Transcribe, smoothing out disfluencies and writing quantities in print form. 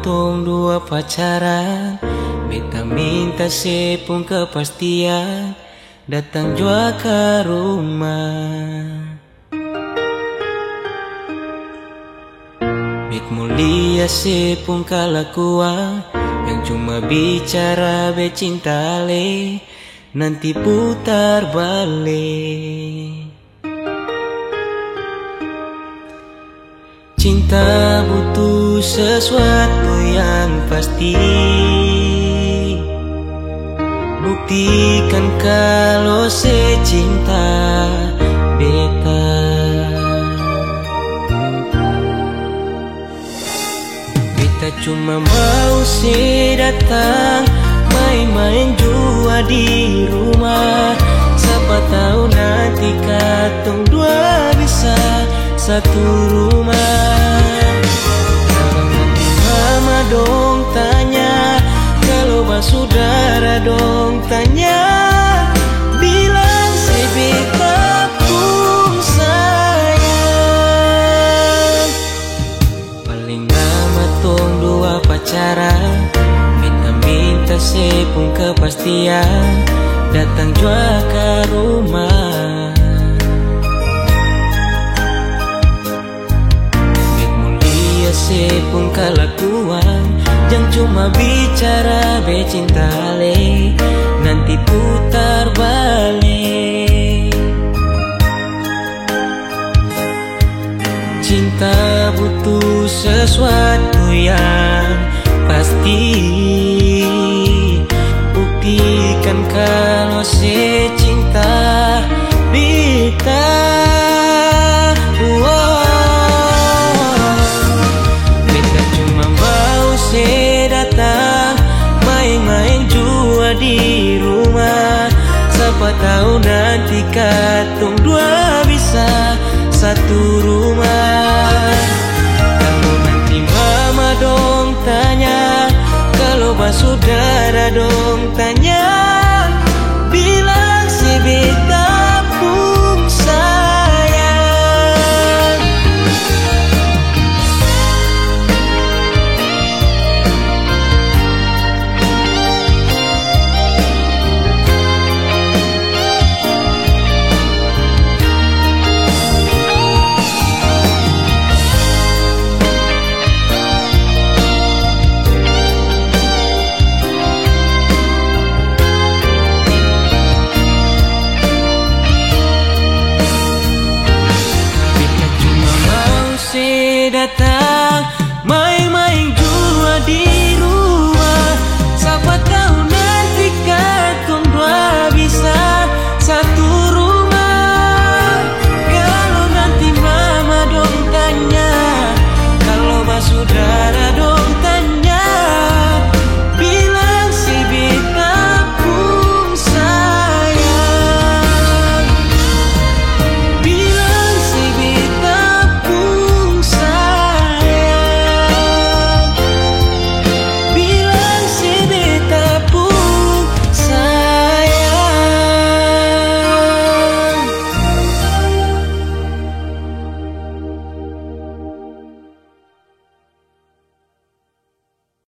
tong dua pacaran, beta minta sepung kepastian, datang jua ke rumah. Bet mulia sepung kalakuan, yang cuma bicara be cinta le, nanti putar balik. Cinta butuh sesuatu yang pasti, buktikan kalau secinta beta. Beta cuma mau datang main-main jua di rumah. Siapa tahu nanti katong dua bisa satu rumah. Kalau nanti mama dong tanya, kalau saudara dong tanya, bilang si beta pun sayang. Paling lama tong dua pacaran, minta sepung kepastian, datang jua ke rumah. Sepung kalakuan, jangan cuma bicara be cinta le, nanti putar balik. Cinta butuh sesuatu yang pasti, buktikan kalau secinta beta. Datang main-main jua di rumah. Siapa tahu nanti katong dua bisa satu rumah. Kalau nanti mama dong tanya, kalau saudara dong tanya, bilang si beta pun sayang. Datang